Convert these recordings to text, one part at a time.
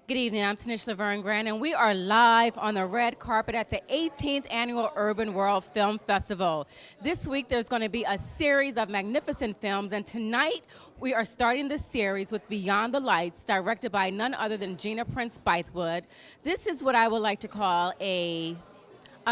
Good evening, I'm Tanish Laverne Grant, and we are live on the red carpet at the 18th Annual Urban World Film Festival. This week there's going to be a series of magnificent films, and tonight we are starting the series with Beyond the Lights, directed by none other than Gina Prince Bythewood. This is what I would like to call a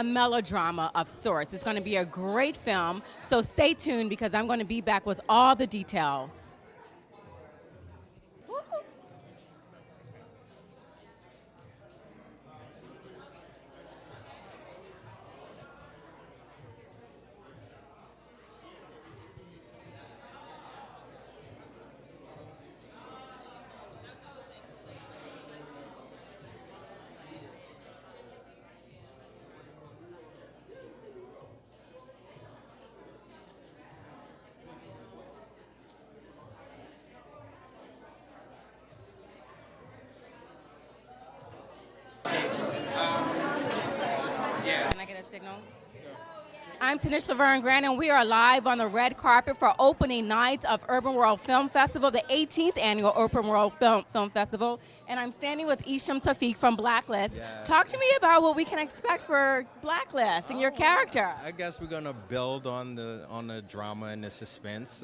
melodrama of sorts. It's going to be a great film, so stay tuned because I'm going to be back with all the details. Can I get a signal? I'm Tanish Laverne Grant, and we are live on the red carpet for opening night of Urban World Film Festival, the 18th Annual Urban World Film Festival. And I'm standing with Isham Tawfiq from Blacklist. Yeah. Talk to me about what we can expect for Blacklist and your character. I guess we're gonna build on the drama and the suspense.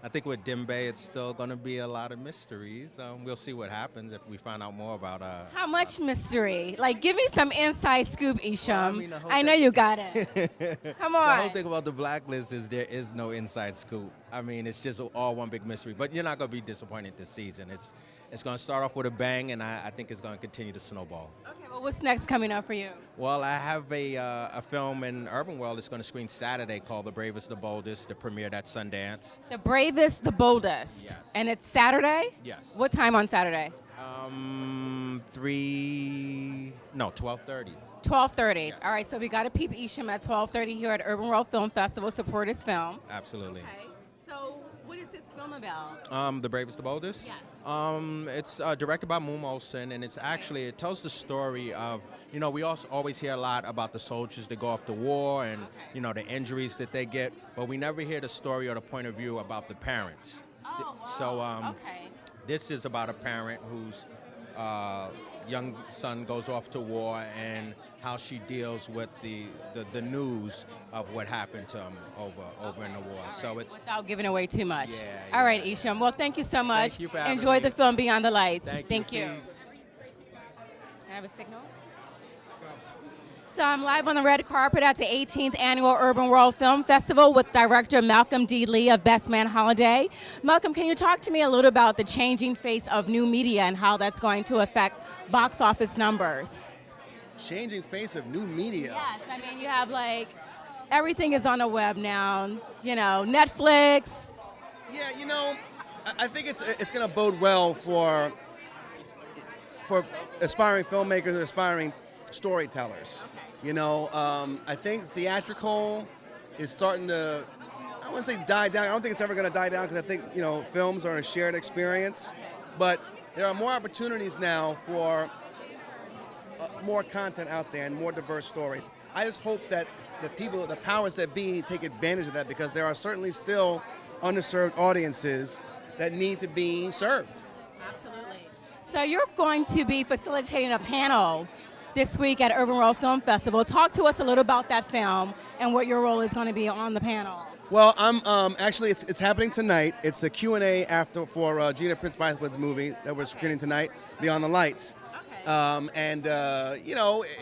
I think with Dembe, it's still gonna be a lot of mysteries. We'll see what happens if we find out more about. How much mystery? Like, give me some inside scoop, Isham. Well, I know you got it. Come on. The whole thing about the Blacklist is there is no inside scoop. I mean, it's just all one big mystery. But you're not gonna be disappointed this season. It's gonna start off with a bang, and I think it's gonna continue to snowball. Okay, well, what's next coming up for you? Well, I have a film in Urban World that's going to screen Saturday called The Bravest, the Boldest, that premiered at Sundance. The Bravest, the Boldest. Yes. And it's Saturday? Yes. What time on Saturday? 12:30. 12:30. Yes. All right, so we got to peep Isham at 12:30 here at Urban World Film Festival. Support his film. Absolutely. Okay. So what is this film about? The Bravest, the Boldest? Yes. It's directed by Moon Olsen, and it tells the story of, we also always hear a lot about the soldiers that go off to war and, the injuries that they get, but we never hear the story or the point of view about the parents. Okay. This is about a parent whose young son goes off to war and how she deals with the news of what happened to him over in the war. Right. So it's without giving away too much. Yeah, All right, Isham. Well, thank you so much. Thank you for having Enjoy me. the film Beyond the Lights. Thank you. you. Peace. Can I have a signal? So I'm live on the red carpet at the 18th Annual Urban World Film Festival with director Malcolm D. Lee of Best Man Holiday. Malcolm, can you talk to me a little about the changing face of new media and how that's going to affect box office numbers? Changing face of new media. Yes, I mean, you have everything is on the web now, Netflix. Yeah, I think it's going to bode well for aspiring filmmakers and aspiring storytellers. I think theatrical is starting to, I wouldn't say die down. I don't think it's ever going to die down because I think, films are a shared experience. But there are more opportunities now for more content out there and more diverse stories. I just hope that the powers that be, take advantage of that because there are certainly still underserved audiences that need to be served. Absolutely. So you're going to be facilitating a panel this week at Urban World Film Festival. Talk to us a little about that film and what your role is going to be on the panel. Well, I'm actually it's happening tonight. It's a Q&A for Gina Prince Bythewood's movie that we're screening tonight, Beyond the Lights. Okay.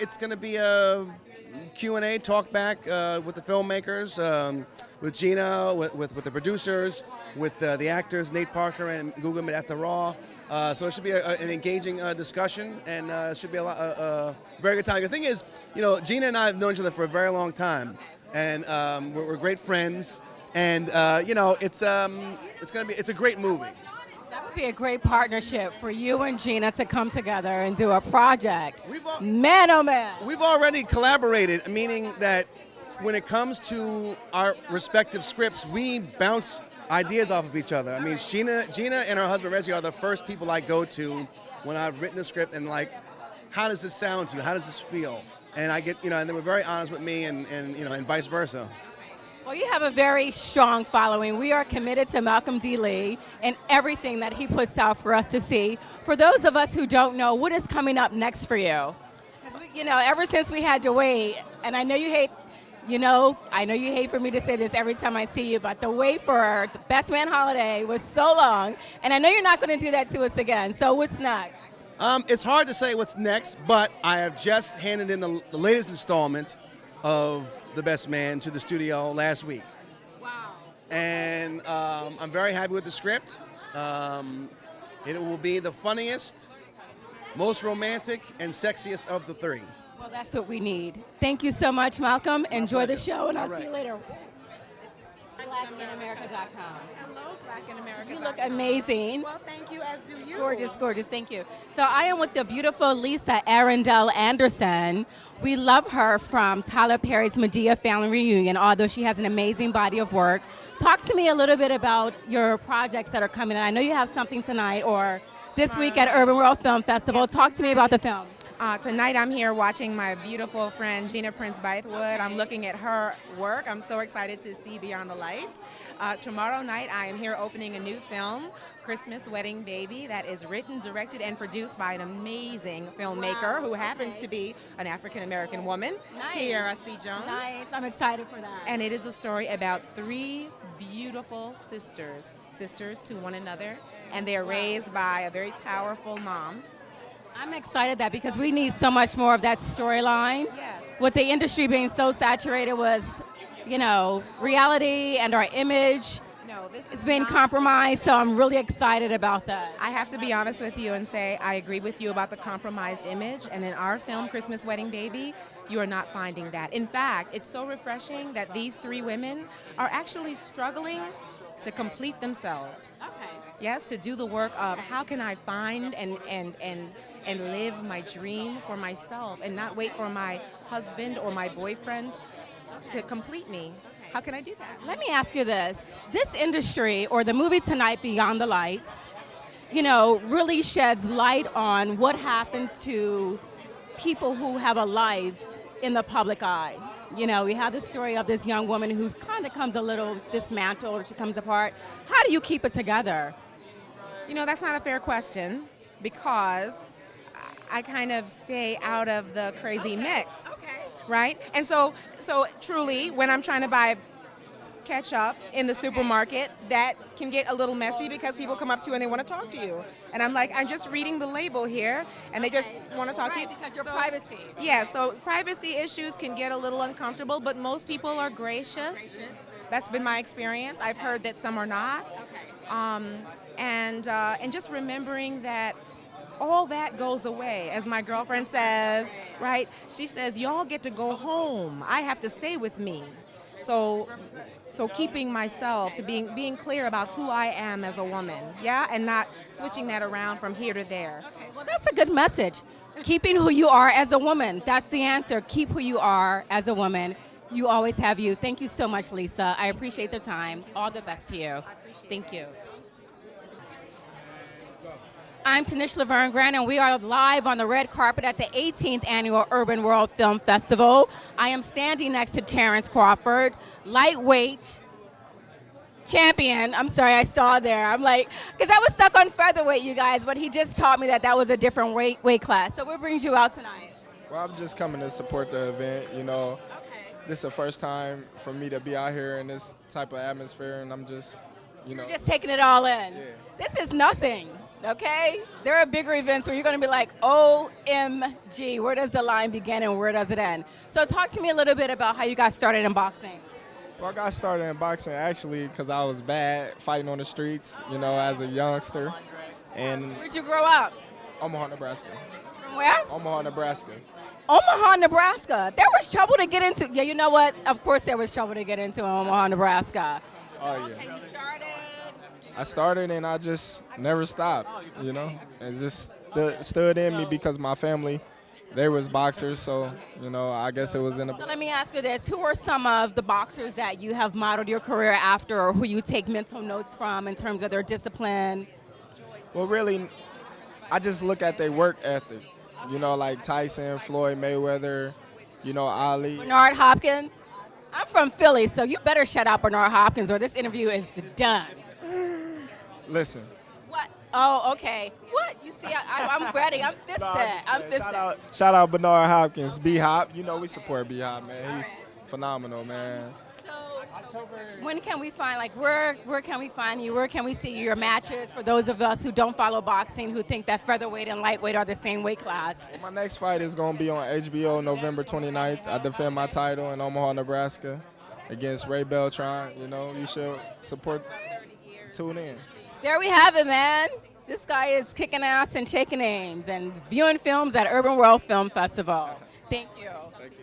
It's going to be a Q&A talk back with the filmmakers, with Gina, with the producers, with the actors Nate Parker and Gugu at the Raw. So it should be an engaging discussion, and it should be a very good time. The thing is, Gina and I have known each other for a very long time, and we're great friends. And it's a great movie. That would be a great partnership for you and Gina to come together and do a project. Man, oh man. We've already collaborated, meaning that when it comes to our respective scripts, we bounce ideas off of each other. I mean, Gina and her husband Reggie are the first people I go to when I've written a script and how does this sound to you? How does this feel? And I get, and they were very honest with me and vice versa. Well, you have a very strong following. We are committed to Malcolm D. Lee and everything that he puts out for us to see. For those of us who don't know, what is coming up next for you? 'Cause ever since we had to wait, and I know you hate, I know you hate for me to say this every time I see you, but the wait for the Best Man holiday was so long, and I know you're not going to do that to us again. So what's next? It's hard to say what's next, but I have just handed in the latest installment of The Best Man to the studio last week. Wow. And I'm very happy with the script. It will be the funniest, most romantic, and sexiest of the three. Well, that's what we need. Thank you so much, Malcolm. Enjoy the show, and I'll see you later. BlackInAmerica.com. Hello, BlackInAmerica.com. You look amazing. Well, thank you, as do you. Gorgeous, gorgeous. Thank you. So I am with the beautiful Lisa Arundel Anderson. We love her from Tyler Perry's Medea Family Reunion, although she has an amazing body of work. Talk to me a little bit about your projects that are coming in. I know you have something tonight or this week at Urban World Film Festival. Yes. Talk to me about the film. Tonight I'm here watching my beautiful friend Gina Prince Bythewood. I'm looking at her work. I'm so excited to see Beyond the Lights. Tomorrow night I am here opening a new film, Christmas Wedding Baby, that is written, directed, and produced by an amazing filmmaker who happens to be an African-American woman, Kiara C. Jones. Nice. I'm excited for that. And it is a story about three beautiful sisters to one another, and they're raised by a very powerful mom. I'm excited that because we need so much more of that storyline. Yes. With the industry being so saturated with, reality and our image, No, this it's is being not- compromised, so I'm really excited about that. I have to be honest with you and say I agree with you about the compromised image, and in our film, Christmas Wedding Baby, you are not finding that. In fact, it's so refreshing that these three women are actually struggling to complete themselves. Okay. Yes, to do the work of how can I find and live my dream for myself and not wait for my husband or my boyfriend to complete me. How can I do that? Let me ask you this. This industry, or the movie tonight, Beyond the Lights, really sheds light on what happens to people who have a life in the public eye. We have the story of this young woman who kind of comes a little dismantled, or she comes apart. How do you keep it together? That's not a fair question because I kind of stay out of the crazy mix. Okay. Right? And so truly, when I'm trying to buy ketchup in the supermarket, that can get a little messy because people come up to you and they want to talk to you. And I'm like, I'm just reading the label here, and they just want to talk to you. Because your privacy. Yeah, so privacy issues can get a little uncomfortable, but most people are gracious. That's been my experience. I've heard that some are not. Okay. And just remembering that all that goes away, as my girlfriend says, right? She says, y'all get to go home. I have to stay with me. So keeping myself to being clear about who I am as a woman, yeah, and not switching that around from here to there. Okay, well, that's a good message. Keeping who you are as a woman. That's the answer. Keep who you are as a woman. You always have you. Thank you so much, Lisa. I appreciate the time. All the best to you. Thank you. I'm Tanish Laverne Grant, and we are live on the red carpet at the 18th Annual Urban World Film Festival. I am standing next to Terence Crawford, lightweight champion. I'm sorry, I stalled there. I'm like, because I was stuck on featherweight, you guys, but he just taught me that was a different weight class. So what brings you out tonight? Well, I'm just coming to support the event, Okay. This is the first time for me to be out here in this type of atmosphere, and I'm just, You're just taking it all in. Yeah. This is nothing, okay? There are bigger events where you're going to be like, OMG, where does the line begin and where does it end? So talk to me a little bit about how you got started in boxing. Well, I got started in boxing actually because I was bad fighting on the streets, as a youngster. And Where'd you grow up? Omaha, Nebraska. From where? Omaha, Nebraska. Omaha, Nebraska. There was trouble to get into. Yeah, you know what? Of course there was trouble to get into in Omaha, Nebraska. Oh, yeah. Okay, you started. I started and I just never stopped, and just stood in me because my family, they was boxers, so, I guess it was in So let me ask you this. Who are some of the boxers that you have modeled your career after or who you take mental notes from in terms of their discipline? Well, really, I just look at their work ethic, like Tyson, Floyd Mayweather, Ali. Bernard Hopkins? I'm from Philly, so you better shut up, Bernard Hopkins, or this interview is done. Listen. What? Oh, okay. What? You see, I'm ready. I'm fisted. I'm fisted. Shout out Bernard Hopkins, B Hop. You know we support B Hop, man. He's phenomenal, man. So, when can we find, like, where can we find you? Where can we see your matches for those of us who don't follow boxing, who think that featherweight and lightweight are the same weight class? My next fight is going to be on HBO November 29th. I defend my title in Omaha, Nebraska against Ray Beltran. You know, you should support, tune in. There we have it, man. This guy is kicking ass and shaking names and viewing films at Urban World Film Festival. Thank you. Thank you.